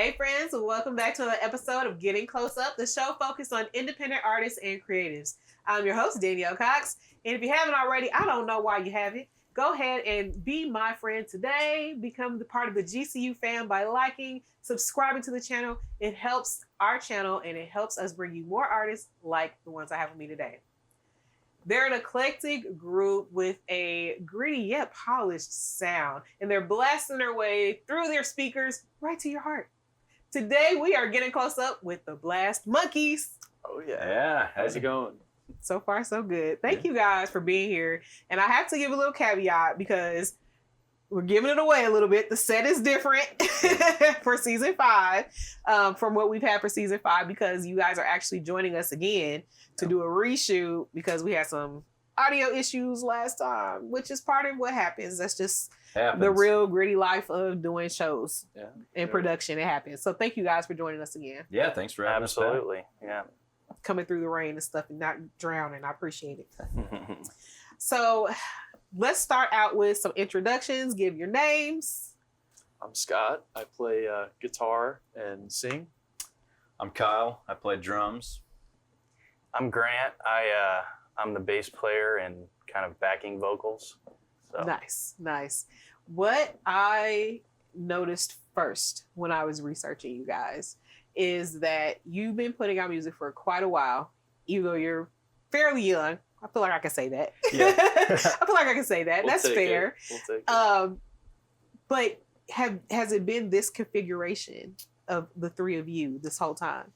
Hey friends, welcome back to another episode of Getting Close Up, the show focused on independent artists and creatives. I'm your host, Danielle Cox, and if you haven't already, I don't know why you haven't. Go ahead and be my friend today. Become the part of the GCU fam by liking, subscribing to the channel. It helps our channel and it helps us bring you more artists like the ones I have with me today. They're an eclectic group with a gritty yet polished sound, and they're blasting their way through their speakers right to your heart. Today, we are getting close up with the Blast Monkeys. Oh, yeah. Yeah. How's it going? So far, so good. Thank you guys for being here. And I have to give a little caveat because we're giving it away a little bit. The set is different for season 5 from what we've had for season 5 because you guys are actually joining us again to do a reshoot because we had some audio issues last time, which is part of what happens. That's just the real gritty life of doing shows and production. It happens. So thank you guys for joining us again. Yeah, thanks for having us back. Absolutely. Yeah. Coming through the rain and stuff and not drowning. I appreciate it. So let's start out with some introductions. Give your names. I'm Scott. I play guitar and sing. I'm Kyle. I play drums. I'm Grant. I'm the bass player and kind of backing vocals. So. Nice. What I noticed first when I was researching you guys is that you've been putting out music for quite a while, even though you're fairly young. I feel like I can say that. Yeah. I feel like I can say that. That's fair. We'll take it. But has it been this configuration of the three of you this whole time?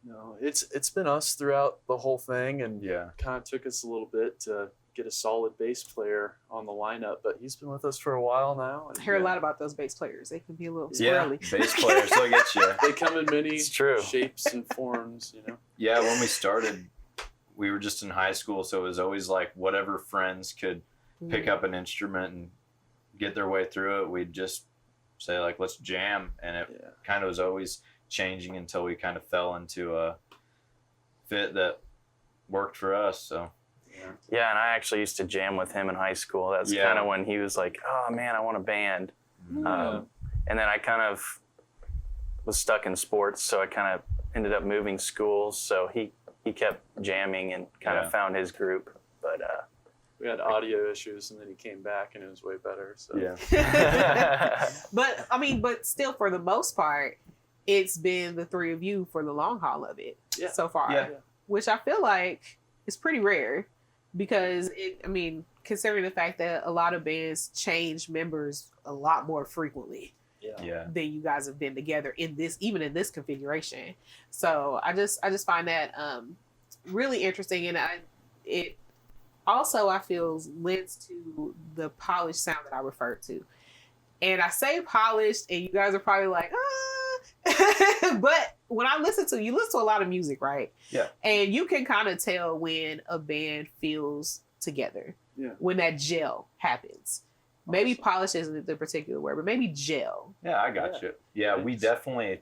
No, it's been us throughout the whole thing, and Yeah. kind of took us a little bit to get a solid bass player on the lineup, but he's been with us for a while now. And I hear a lot about those bass players. They can be a little Yeah, squirrely. bass players, they'll get you. They come in many It's true. shapes and forms, Yeah, when we started, we were just in high school, so it was always like whatever friends could pick up an instrument and get their way through it, we'd just say like, let's jam. And it kind of was always changing until we kind of fell into a fit that worked for us. So Yeah, and I actually used to jam with him in high school. That's kind of when he was like, oh man, I want a band. And then I kind of was stuck in sports, so I kind of ended up moving schools. So he kept jamming and kind of found his group. But we had audio issues, and then he came back, and it was way better. So But still, for the most part, it's been the three of you for the long haul of it so far, which I feel like is pretty rare because considering the fact that a lot of bands change members a lot more frequently than you guys have been together even in this configuration. So I just find that really interesting, and it also I feel lends to the polished sound that I referred to. And I say polished, and you guys are probably like, but when I listen to a lot of music, right? Yeah. And you can kind of tell when a band feels together. Yeah. When that gel happens. Awesome. Maybe polish isn't the particular word, but maybe gel. Yeah, I got you. Yeah, we definitely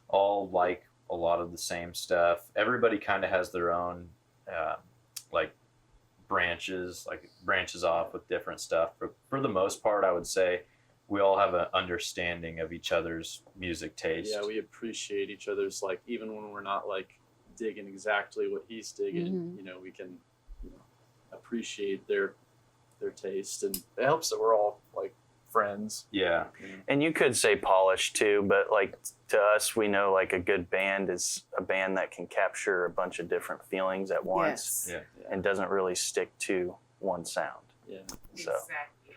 all like a lot of the same stuff. Everybody kind of has their own branches off with different stuff. But for the most part, I would say we all have an understanding of each other's music taste. Yeah, we appreciate each other's, like, even when we're not like digging exactly what he's digging, we can appreciate their taste, and it helps that we're all like friends. Yeah. And you could say polished too, but like to us, we know like a good band is a band that can capture a bunch of different feelings at once and doesn't really stick to one sound. Yeah. So. Exactly.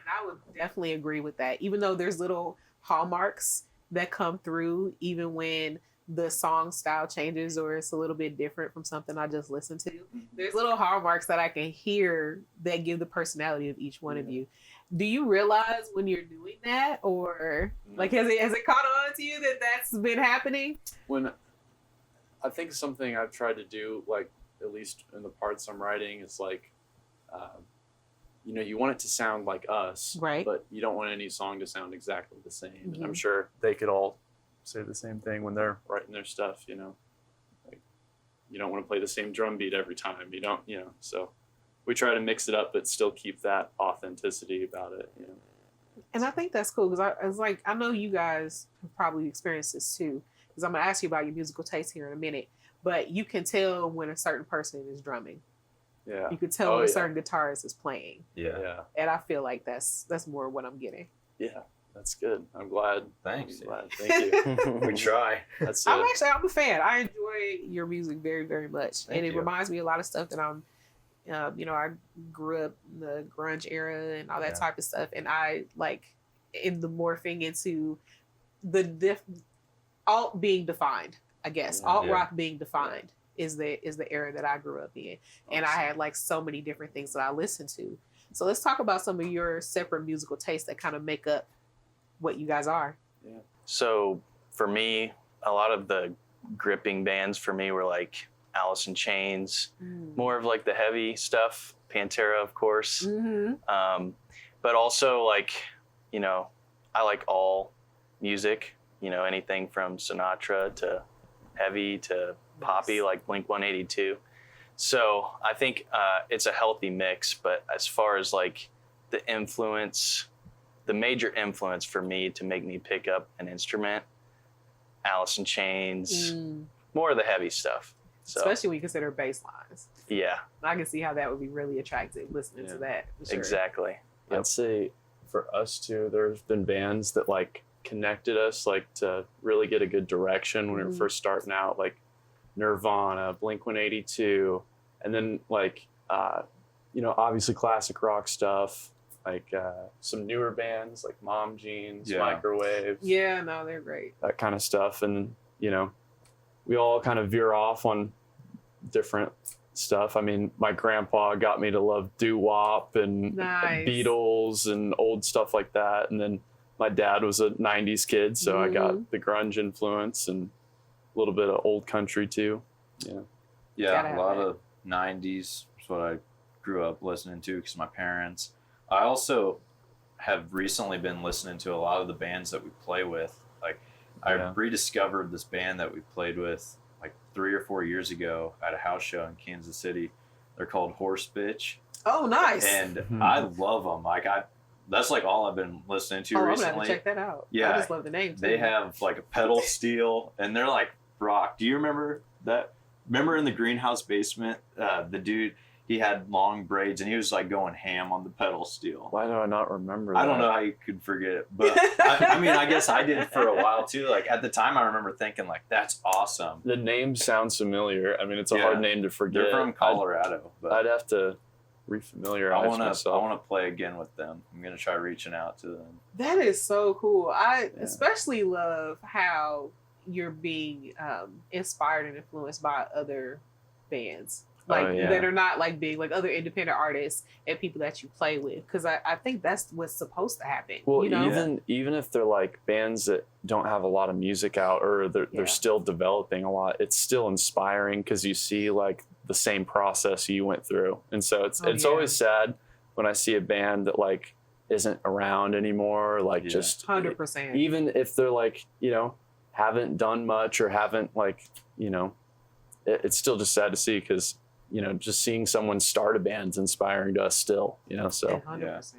I would definitely agree with that. Even though there's little hallmarks that come through, even when the song style changes or it's a little bit different from something I just listened to, there's little hallmarks that I can hear that give the personality of each one of you. Do you realize when you're doing that, or like has it caught on to you that that's been happening? When I think something I've tried to do, like at least in the parts I'm writing, is like. You want it to sound like us, right? But you don't want any song to sound exactly the same. And I'm sure they could all say the same thing when they're writing their stuff, Like, you don't want to play the same drum beat every time. You don't, So we try to mix it up, but still keep that authenticity about it, And I think that's cool because I know you guys have probably experienced this too. because I'm gonna ask you about your musical taste here in a minute. But you can tell when a certain person is drumming. Yeah. You can tell when a certain guitarist is playing. Yeah. And I feel like that's more what I'm getting. Yeah. That's good. I'm glad. Thanks. I'm glad. Thank you. We try. That's it. I'm a fan. I enjoy your music very, very much. Thank and it you. reminds me of a lot of stuff that I'm, I grew up in the grunge era and all that type of stuff. And I like in the morphing into the alt being defined, I guess. Alt rock being defined is the era that I grew up in. And I had like so many different things that I listened to. So let's talk about some of your separate musical tastes that kind of make up what you guys are. Yeah. So for me, a lot of the gripping bands for me were like Alice in Chains, more of like the heavy stuff, Pantera, of course. But also like, I like all music, anything from Sinatra to heavy to poppy, like Blink-182. So I think it's a healthy mix, but as far as like the major influence for me to make me pick up an instrument, Alice in Chains, more of the heavy stuff. So, especially when you consider bass lines. Yeah. I can see how that would be really attractive listening to that. For sure. Exactly. I'd say for us too, there's been bands that like connected us like to really get a good direction when we were first starting out, like Nirvana, Blink-182, and then like, obviously classic rock stuff. Like some newer bands like Mom Jeans, Microwave. Yeah, no, they're great. That kind of stuff. And, we all kind of veer off on different stuff. I mean, my grandpa got me to love doo-wop and Beatles and old stuff like that. And then my dad was a 90s kid, so I got the grunge influence and a little bit of old country too. Yeah, a lot of 90s is what I grew up listening to because my parents. I also have recently been listening to a lot of the bands that we play with. Like, I rediscovered this band that we played with like 3 or 4 years ago at a house show in Kansas City. They're called Horse Bitch. Oh, nice. And I love them. Like, that's like all I've been listening to recently. I'm going to check that out. Yeah. I just love the name too. They have like a pedal steel and they're like rock. Do you remember that? Remember in the greenhouse basement, the dude, he had long braids and he was like going ham on the pedal steel. Why do I not remember that? I don't know how you could forget it, but I guess I did for a while too. Like at the time I remember thinking like, that's awesome. The name sounds familiar. I mean, it's a hard name to forget. They're from Colorado. I'd have to refamiliarize myself. I want to play again with them. I'm going to try reaching out to them. That is so cool. I especially love how you're being inspired and influenced by other bands. Like that are not like big, like other independent artists and people that you play with, because I think that's what's supposed to happen. Well, even if they're like bands that don't have a lot of music out or they're still developing a lot, it's still inspiring because you see like the same process you went through, and so it's always sad when I see a band that like isn't around anymore, like just 100%. Even if they're like haven't done much or haven't like it's still just sad to see because. Just seeing someone start a band's inspiring to us still, so. 100%.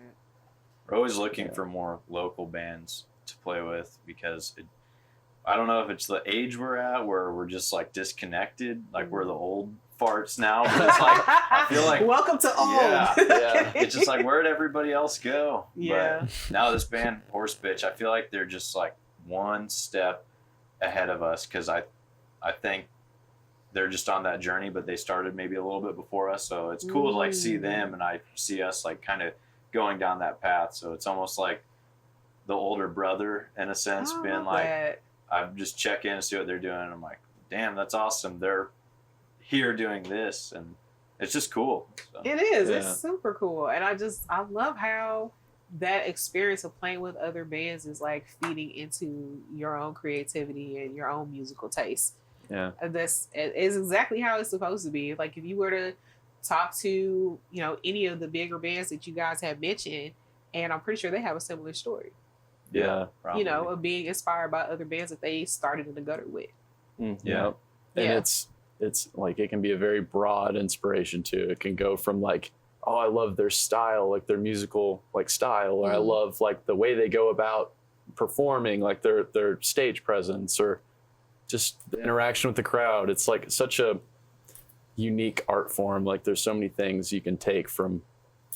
We're always looking for more local bands to play with because I don't know if it's the age we're at where we're just like disconnected, like we're the old farts now, but it's like, I feel like. Welcome to old. Yeah. It's just like, where'd everybody else go? Yeah. But now this band, Horse Bitch, I feel like they're just like one step ahead of us because I think they're just on that journey, but they started maybe a little bit before us. So it's cool to like see them and I see us like kind of going down that path. So it's almost like the older brother in a sense, being like, I just check in and see what they're doing. And I'm like, damn, that's awesome. They're here doing this. And it's just cool. So. It is. It's super cool. And I love how that experience of playing with other bands is like feeding into your own creativity and your own musical taste. Yeah, this is exactly how it's supposed to be. Like if you were to talk to any of the bigger bands that you guys have mentioned, and I'm pretty sure they have a similar story. Yeah, probably. Of being inspired by other bands that they started in the gutter with. And it's like it can be a very broad inspiration too. It can go from like, oh, I love their style, like their musical like style, or I love like the way they go about performing, like their stage presence, or just the interaction with the crowd. It's like such a unique art form. Like there's so many things you can take from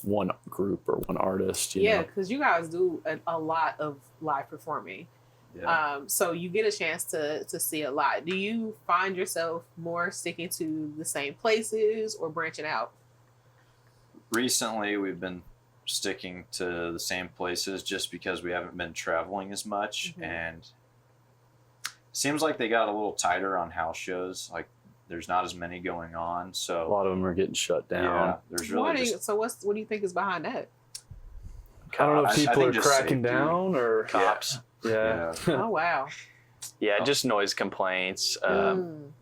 one group or one artist. You know? Because you guys do a lot of live performing. Yeah. So you get a chance to see a lot. Do you find yourself more sticking to the same places or branching out? Recently, we've been sticking to the same places just because we haven't been traveling as much, and seems like they got a little tighter on house shows. Like there's not as many going on, so A lot of them are getting shut down. yeah, there's really what do you think is behind that? I don't know if I people are think just cracking safety. down or Cops. Yeah. Oh wow. Yeah, just noise complaints. Yeah.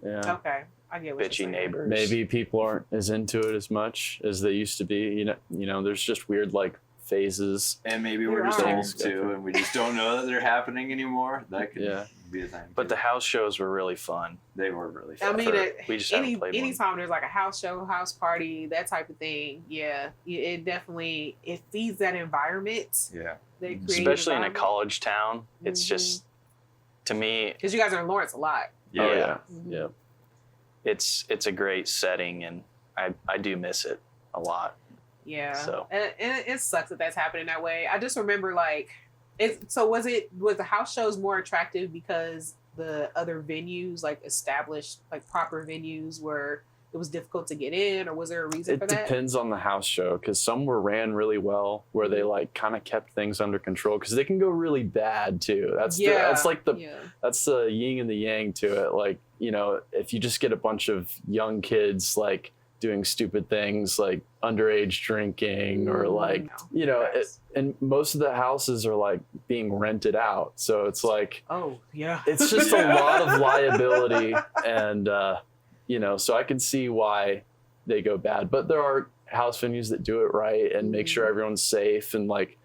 Okay, I get what you're Bitchy saying. neighbors. Maybe people aren't as into it as much as they used to be. You know, there's just weird like phases. and maybe There we're just are. old too, and we just don't know that they're happening anymore. That could Yeah. be a thing. But too. the house shows were really fun. they were really I fun. mean, We just haven't played one. anytime there's like a house show, house party, that type of thing, it definitely it feeds that environment. Yeah. Especially in a college town. It's just, to me, because you guys are in Lawrence a lot. Yeah. Oh, yeah. Mhm. Yeah. it's a great setting, and I do miss it a lot. Yeah. So. And it sucks that that's happening that way. I just remember like was the house shows more attractive because the other venues, like established like proper venues, where it was difficult to get in, or was there a reason for It that? depends on the house show, because some were ran really well where they like kind of kept things under control, because they can go really bad too. That's like the that's the yin and the yang to it. Like, you know, if you just get a bunch of young kids like doing stupid things like underage drinking or like, you know, and most of the houses are like being rented out, so it's like, oh yeah, it's just a lot of liability, and you know, so I can see why they go bad. But there are house venues that do it right and make sure everyone's safe, and like,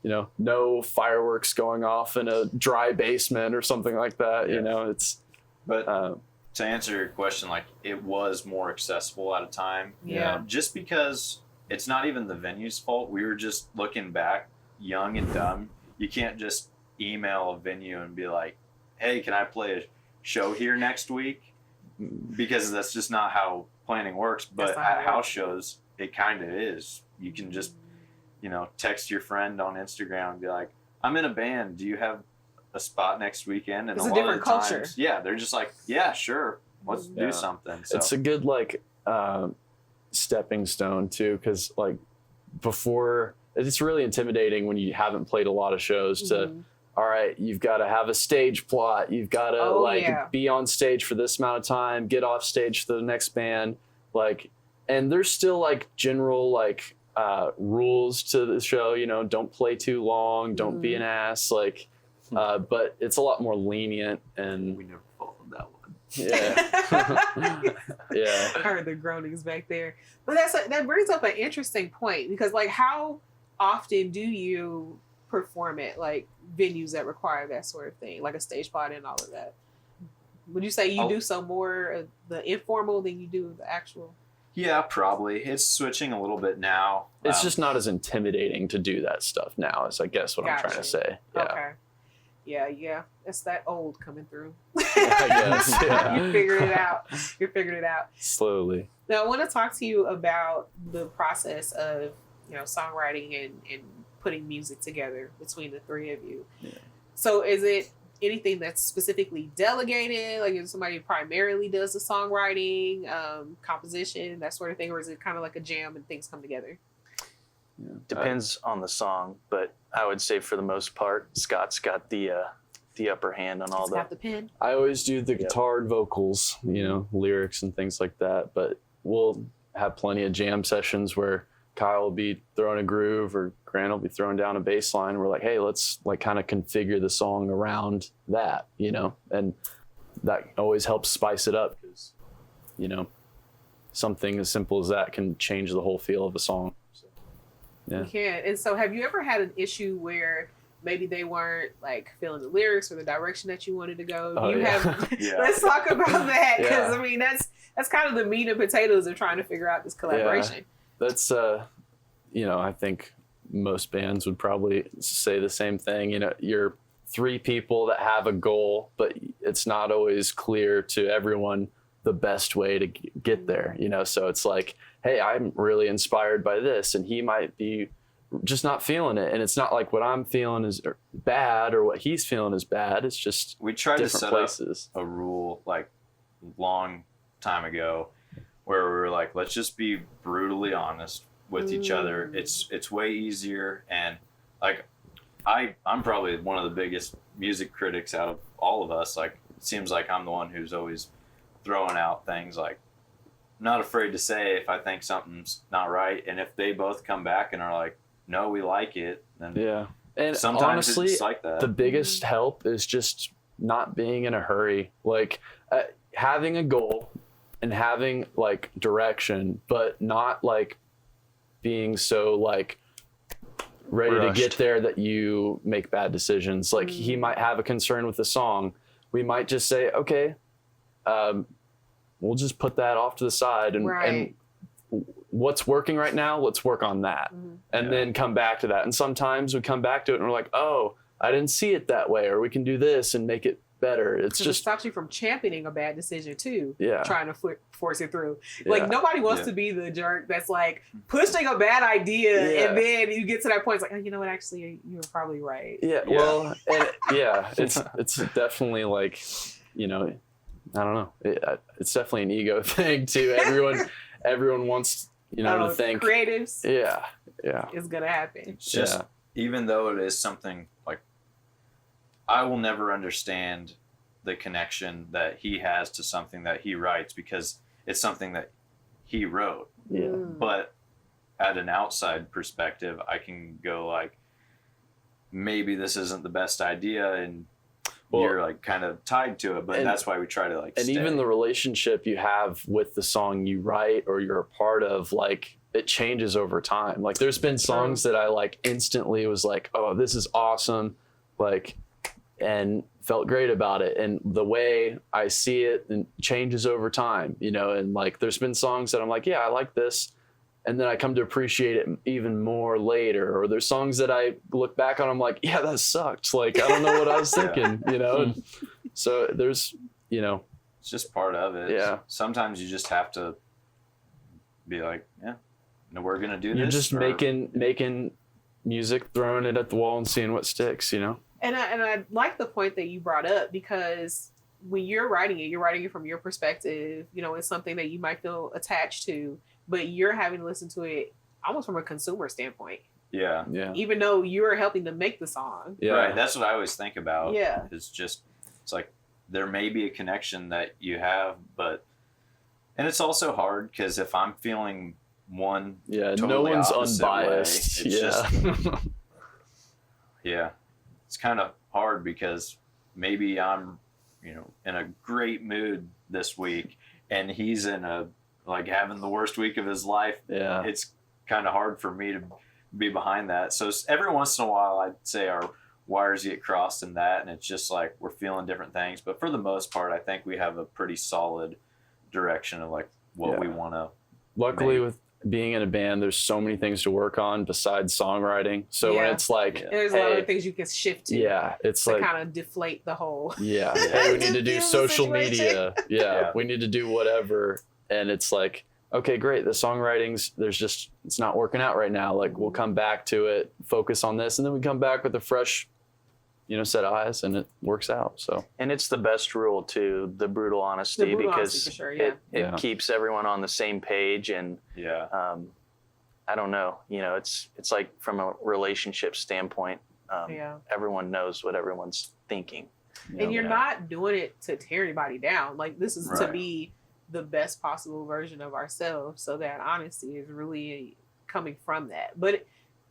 you know, no fireworks going off in a dry basement or something like that. Yeah. You know, it's. But to answer your question, like it was more accessible at a time. Yeah. Just because it's not even the venue's fault. We were just looking back, young and dumb. You can't just email a venue and be like, "Hey, can I play a show here next week?" Because that's just not how planning works. But at house shows, it kind of is. You can just, you know, text your friend on Instagram and be like, "I'm in a band. Do you have a spot next weekend?" And It's a lot different of the culture. times, yeah, they're just like, "Yeah, sure, let's Yeah. do something." So It's a good like stepping stone too, because like before, it's really intimidating when you haven't played a lot of shows to. All right, you've got to have a stage plot. You've got to be on stage for this amount of time, get off stage for the next band. Like, and there's still like general like rules to the show, you know, don't play too long, don't be an ass. Like, but it's a lot more lenient, and we never followed that one. yeah. Yeah. I heard the groanings back there. But that brings up an interesting point, because like how often do you perform at like venues that require that sort of thing, like a stage plot and all of that? Would you say you do some more of the informal than you do the actual? Yeah, probably. It's switching a little bit now. It's just not as intimidating to do that stuff now, is I guess what I'm trying to say. Yeah. Okay. Yeah. It's that old coming through. I guess. Yeah. You figured it out. You're figuring it out. Slowly. Now I want to talk to you about the process of, you know, songwriting and putting music together between the three of you. Yeah. So is it anything that's specifically delegated? Like if somebody primarily does the songwriting, composition, that sort of thing, or is it kind of like a jam and things come together? Yeah. Depends on the song, but I would say for the most part, Scott's got the upper hand on all It's got the pen. I always do the guitar and vocals, you know, lyrics and things like that. But we'll have plenty of jam sessions where Kyle will be throwing a groove or Grant will be throwing down a bass line. We're like, hey, let's like kind of configure the song around that, you know, and that always helps spice it up, because, you know, something as simple as that can change the whole feel of a song. So, yeah. You can. And so have you ever had an issue where maybe they weren't like feeling the lyrics or the direction that you wanted to go? Oh, you yeah. have. Yeah. Let's talk about that, because Yeah. I mean that's kind of the meat and potatoes of trying to figure out this collaboration. That's, you know, I think most bands would probably say the same thing. You know, you're three people that have a goal, but it's not always clear to everyone the best way to get there, you know? So it's like, hey, I'm really inspired by this, and he might be just not feeling it. And it's not like what I'm feeling is bad or what he's feeling is bad. It's just we tried to set places. up a rule like long time ago where we were like, let's just be brutally honest with each other. It's way easier. And like, I'm probably one of the biggest music critics out of all of us. Like, it seems like I'm the one who's always throwing out things, like, not afraid to say if I think something's not right. And if they both come back and are like, no, we like it, then yeah. And sometimes honestly, it's like that. The biggest help is just not being in a hurry. Like having a goal and having like direction, but not like being so like ready Rushed. to get there that you make bad decisions. Like he might have a concern with the song. We might just say, okay, we'll just put that off to the side and what's working right now, let's work on that. And then come back to that. And sometimes we come back to it and we're like, oh, I didn't see it that way, or we can do this and make it better. It's just it stops you from championing a bad decision too. Yeah. Trying to force it through. Yeah. Like nobody wants to be the jerk that's like pushing a bad idea and then you get to that point, it's like, oh, you know what, actually you were probably right. Yeah. Well, and it's definitely like, you know, I don't know. It's definitely an ego thing too. Everyone wants, you know, to think creatives. Yeah. It's gonna happen. It's just, even though it is something like, I will never understand the connection that he has to something that he writes because it's something that he wrote. Yeah. But at an outside perspective, I can go like, maybe this isn't the best idea, and you're like kind of tied to it, but that's why we try to like. And stay. Even the relationship you have with the song you write or you're a part of, like it changes over time. Like there's been songs that I like instantly was like, oh, this is awesome, like, and felt great about it. And the way I see it and changes over time, you know. And like there's been songs that I'm like, yeah, I like this, and then I come to appreciate it even more later. Or there's songs that I look back on, I'm like, yeah, that sucked. Like, I don't know what I was thinking, you know? And so there's, you know. It's just part of it. Yeah. Sometimes you just have to be like, yeah, no, we're going to do this. You're just making music, throwing it at the wall and seeing what sticks, you know? And I like the point that you brought up, because when you're writing it from your perspective. You know, it's something that you might feel attached to, but you're having to listen to it almost from a consumer standpoint. Yeah. Even though you're helping to make the song. Yeah. Right. That's what I always think about. Yeah. It's like there may be a connection that you have, and it's also hard because if I'm feeling one, totally no one's Way, unbiased. It's kind of hard because maybe I'm, you know, in a great mood this week and he's in having the worst week of his life. Yeah. It's kind of hard for me to be behind that. So every once in a while, I'd say our wires get crossed in that, and it's just like we're feeling different things. But for the most part, I think we have a pretty solid direction of like what we want to. Luckily, with being in a band, there's so many things to work on besides songwriting. So when it's like, and there's a lot of things you can shift to. Yeah, it's to like kind of deflate the whole. Yeah, hey, we need to do social media. Yeah, we need to do whatever, and it's like, okay, great. The songwriting's it's not working out right now. Like we'll come back to it, focus on this, and then we come back with a fresh, you know, set of eyes, and it works out. So, and it's the best rule too, the brutal honesty, because for sure, it keeps everyone on the same page. And I don't know, you know, it's like from a relationship standpoint, everyone knows what everyone's thinking. And you're not doing it to tear anybody down. Like this is to be the best possible version of ourselves. So that honesty is really coming from that. But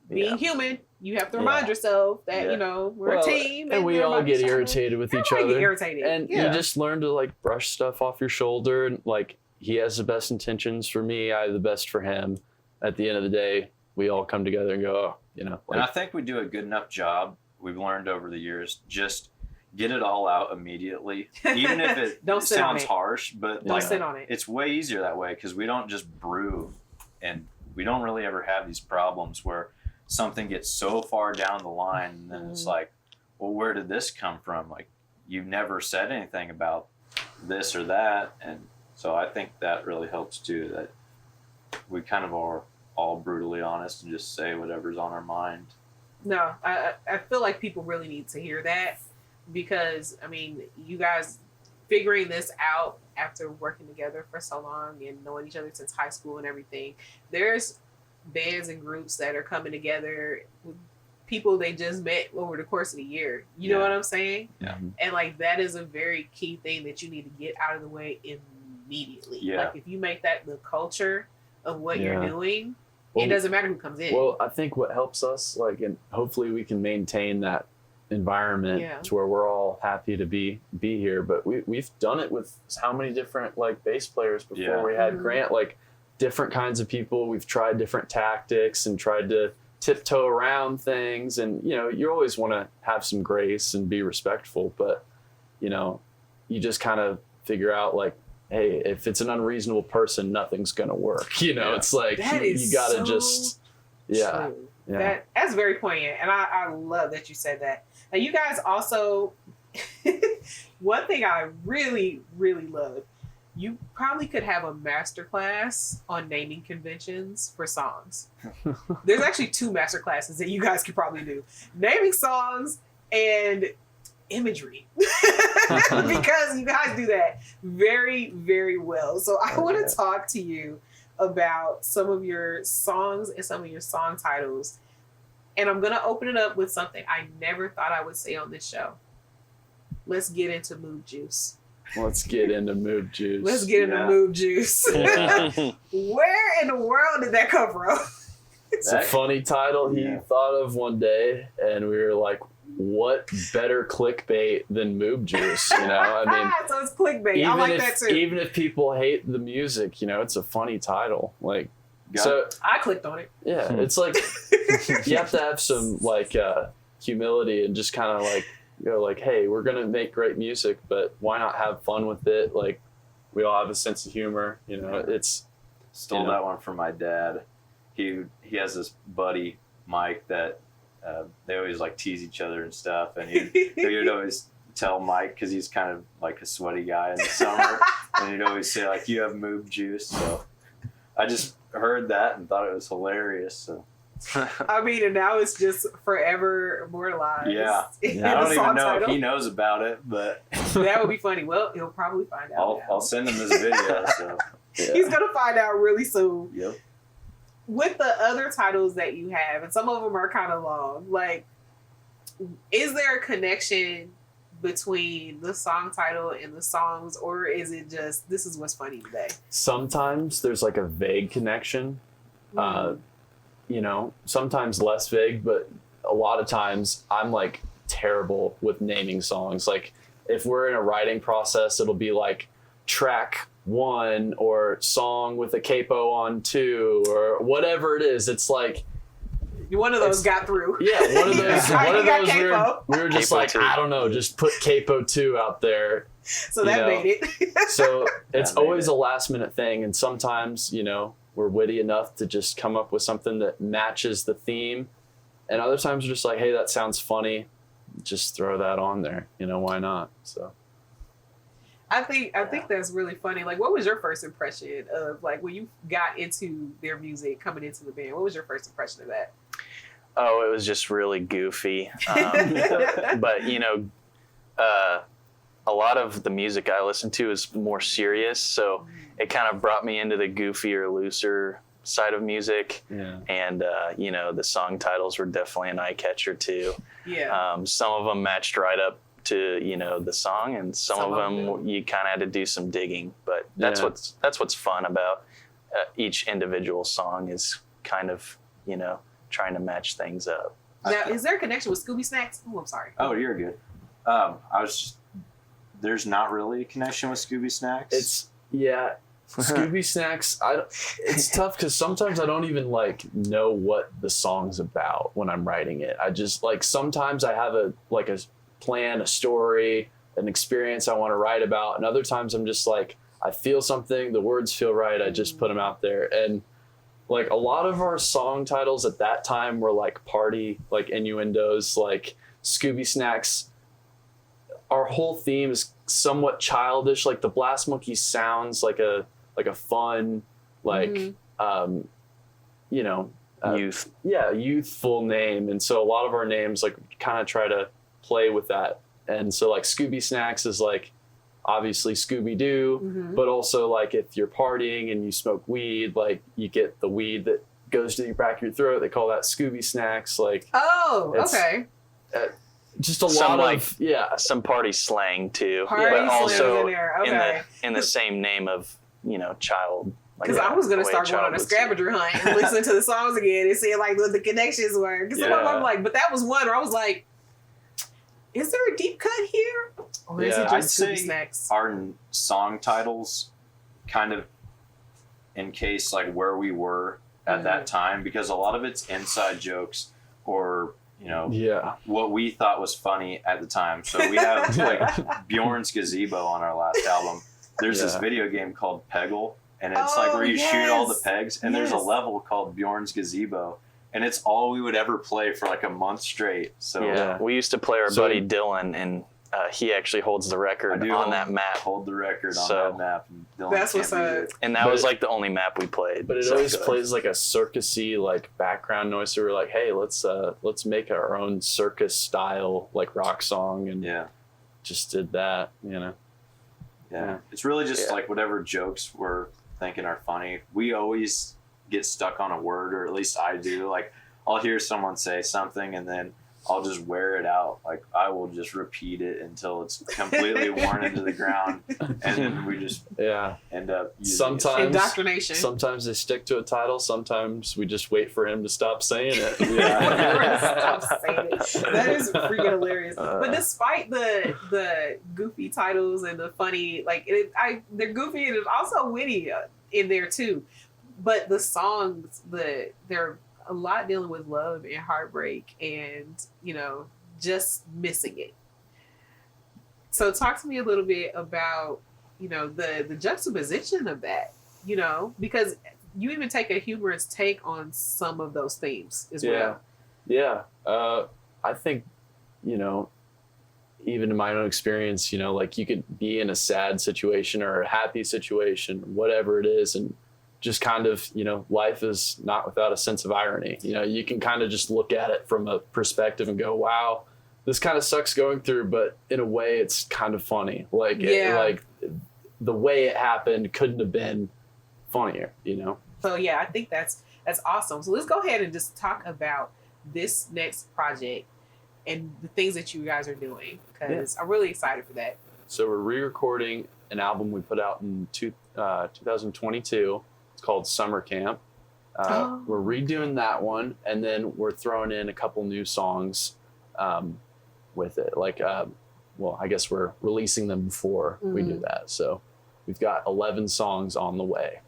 being human, you have to remind yourself that, you know, we're a team. And we all get irritated with each other. And you just learn to like brush stuff off your shoulder. And like, he has the best intentions for me. I have the best for him. At the end of the day, we all come together and go, oh, you know. Like, and I think we do a good enough job. We've learned over the years, just get it all out immediately. Even if it sounds harsh, but don't sit on it. It's way easier that way because we don't just brew, and we don't really ever have these problems where something gets so far down the line and then it's like, well, where did this come from? Like, you never said anything about this or that. And so I think that really helps too, that we kind of are all brutally honest and just say whatever's on our mind. No, I feel like people really need to hear that, because, I mean, you guys figuring this out after working together for so long and knowing each other since high school and everything, there's bands and groups that are coming together with people they just met over the course of the year. You know what I'm saying? Yeah. And like, that is a very key thing that you need to get out of the way immediately. Yeah. Like, if you make that the culture of what you're doing, well, it doesn't matter who comes in. Well, I think what helps us, like, and hopefully we can maintain that environment to where we're all happy to be here. But we've done it with how many different like bass players before. Yeah. We had Grant, like different kinds of people. We've tried different tactics and tried to tiptoe around things. And, you know, you always want to have some grace and be respectful, but, you know, you just kind of figure out like, hey, if it's an unreasonable person, nothing's going to work. You know, it's like, you got to just, true. That's very poignant. And I love that you said that. Now, you guys also, one thing I really, really love, you probably could have a masterclass on naming conventions for songs. There's actually 2 masterclasses that you guys could probably do. Naming songs and imagery. Because you guys do that very, very well. So I want to talk to you about some of your songs and some of your song titles. And I'm going to open it up with something I never thought I would say on this show. Let's get into Mood Juice. Let's get into Mood Juice. Let's get into Mood Juice. Where in the world did that come from? It's a funny title he thought of one day, and we were like, what better clickbait than Moob Juice? You know, I mean, so it's clickbait. I like that too. Even if people hate the music, you know, it's a funny title. Like, so I clicked on it. Yeah, it's like you have to have some like humility and just kind of like go like, hey, we're gonna make great music, but why not have fun with it? Like, we all have a sense of humor. You know, it's stole that one from my dad. He has this buddy Mike that. They always like tease each other and stuff, and he would always tell Mike, because he's kind of like a sweaty guy in the summer, and he'd always say like, you have Moob Juice. So I just heard that and thought it was hilarious. So I mean, and now it's just forever immortalized. Yeah. I don't even know if he knows about it, but that would be funny. Well, he'll probably find out. I'll send him this video. So he's gonna find out really soon. Yep. With the other titles that you have, and some of them are kind of long, like, is there a connection between the song title and the songs, or is it just, this is what's funny today? Sometimes there's like a vague connection, you know, sometimes less vague, but a lot of times I'm like terrible with naming songs. Like, if we're in a writing process, it'll be like track 1 or song with a capo on 2 or whatever it is. It's like one of those got through. Yeah, one of those. One of those. We were just Capo like, 2. I don't know, just put capo 2 out there. So that made it. So it's always a last minute thing, and sometimes, you know, we're witty enough to just come up with something that matches the theme, and other times we're just like, hey, that sounds funny, just throw that on there. You know, why not? So. I think that's really funny. Like, what was your first impression of, like, when you got into their music, coming into the band? What was your first impression of that? Oh, it was just really goofy. But, you know, a lot of the music I listen to is more serious, so it kind of brought me into the goofier, looser side of music. Yeah. And, you know, the song titles were definitely an eye catcher too. Yeah. Some of them matched right up to, you know, the song, and some of them you kind of had to do some digging, but that's what's fun about each individual song, is kind of, you know, trying to match things up. Now, is there a connection with Scooby Snacks? Oh, I'm sorry. Oh, you're good. There's not really a connection with Scooby Snacks. Scooby Snacks, it's tough because sometimes I don't even like know what the song's about when I'm writing it. I just like, sometimes I have a plan, a story, an experience I want to write about, and other times I'm just like, I feel something, the words feel right, I just put them out there. And like, a lot of our song titles at that time were like party, like innuendos, like Scooby Snacks, our whole theme is somewhat childish. Like the Blast Monkeys sounds like a fun, like Youth. Yeah, youthful name. And so a lot of our names like kind of try to play with that. And so like Scooby Snacks is like obviously Scooby Doo, but also like if you're partying and you smoke weed, like you get the weed that goes to the back of your throat. They call that Scooby Snacks. Like okay. Just a Some, lot like, of some party slang too, Party but slang also in there. Okay. in the same name of child. Because I was gonna start going on a scavenger hunt and listen to the songs again and see like what the connections were. Because I'm like, but that was one where I was like, is there a deep cut here, or is it just Scooby Snacks? Our song titles kind of encase like where we were at that time, because a lot of it's inside jokes or what we thought was funny at the time. So we have like Bjorn's Gazebo on our last album. There's this video game called Peggle. And it's like where you shoot all the pegs, and there's a level called Bjorn's Gazebo, and it's all we would ever play for like a month straight. So we used to play our buddy Dylan, and he actually holds the record on that map. Hold the record on that map. And Dylan that's what's up. And that was like the only map we played. But it always plays like a circusy like background noise. So we're like, hey, let's make our own circus style like rock song, and just did that. Yeah, it's really just like whatever jokes we're thinking are funny. We always get stuck on a word, or at least I do. Like I'll hear someone say something and then I'll just wear it out. Like I will just repeat it until it's completely worn into the ground, and then we just end up using sometimes indoctrination. Sometimes they stick to a title. Sometimes we just wait for him to stop saying it. Stop saying it. That is freaking hilarious. But despite the goofy titles and the funny, like they're goofy and it's also witty in there too. But the songs, they're a lot dealing with love and heartbreak and, just missing it. So talk to me a little bit about, the juxtaposition of that, because you even take a humorous take on some of those themes as well. Yeah. I think, even in my own experience, like you could be in a sad situation or a happy situation, whatever it is, and just kind of, life is not without a sense of irony. You can kind of just look at it from a perspective and go, wow, this kind of sucks going through, but in a way it's kind of funny. Like, like the way it happened couldn't have been funnier, So yeah, I think that's awesome. So let's go ahead and just talk about this next project and the things that you guys are doing, because I'm really excited for that. So we're re-recording an album we put out in 2022. Called Summer Camp. We're redoing that one, and then we're throwing in a couple new songs with it. Like, I guess we're releasing them before we do that. So we've got 11 songs on the way.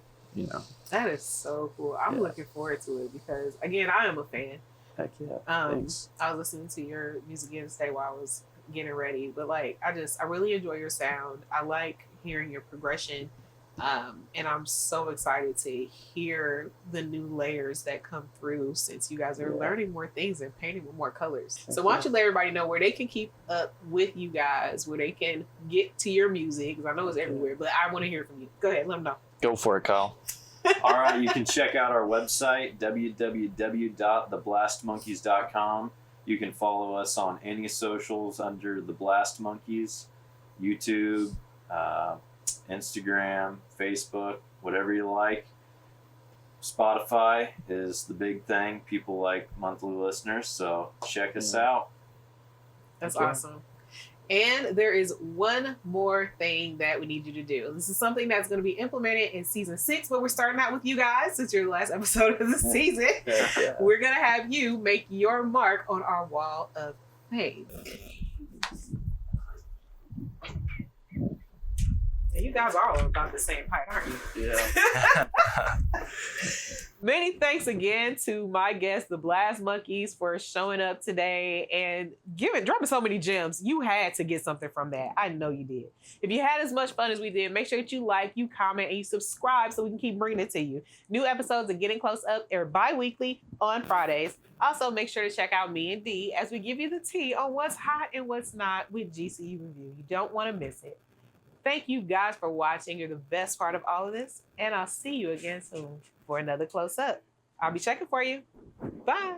That is so cool. I'm looking forward to it because, again, I am a fan. Heck yeah. Thanks. I was listening to your music again today while I was getting ready, but like, I really enjoy your sound. I like hearing your progression. And I'm so excited to hear the new layers that come through since you guys are learning more things and painting with more colors. So why don't you let everybody know where they can keep up with you guys, where they can get to your music, because I know it's everywhere, but I want to hear from you. Go ahead, let them know. Go for it, Kyle. All right, you can check out our website, www.theblastmonkeys.com. You can follow us on any socials under The Blast Monkeys, YouTube, Instagram, Facebook, whatever you like. Spotify is the big thing. People like monthly listeners, so check us out. That's awesome. And there is one more thing that we need you to do. This is something that's going to be implemented in season 6, but we're starting out with you guys since you're the last episode of the season. We're going to have you make your mark on our wall of fame. You guys are all about the same height, aren't you? Yeah. Many thanks again to my guests, the Blast Monkeys, for showing up today and dropping so many gems. You had to get something from that. I know you did. If you had as much fun as we did, make sure that you like, you comment, and you subscribe so we can keep bringing it to you. New episodes of Getting Close Up are bi-weekly on Fridays. Also, make sure to check out me and Dee as we give you the tea on what's hot and what's not with GCU Review. You don't want to miss it. Thank you guys for watching. You're the best part of all of this. And I'll see you again soon for another Close Up. I'll be checking for you. Bye.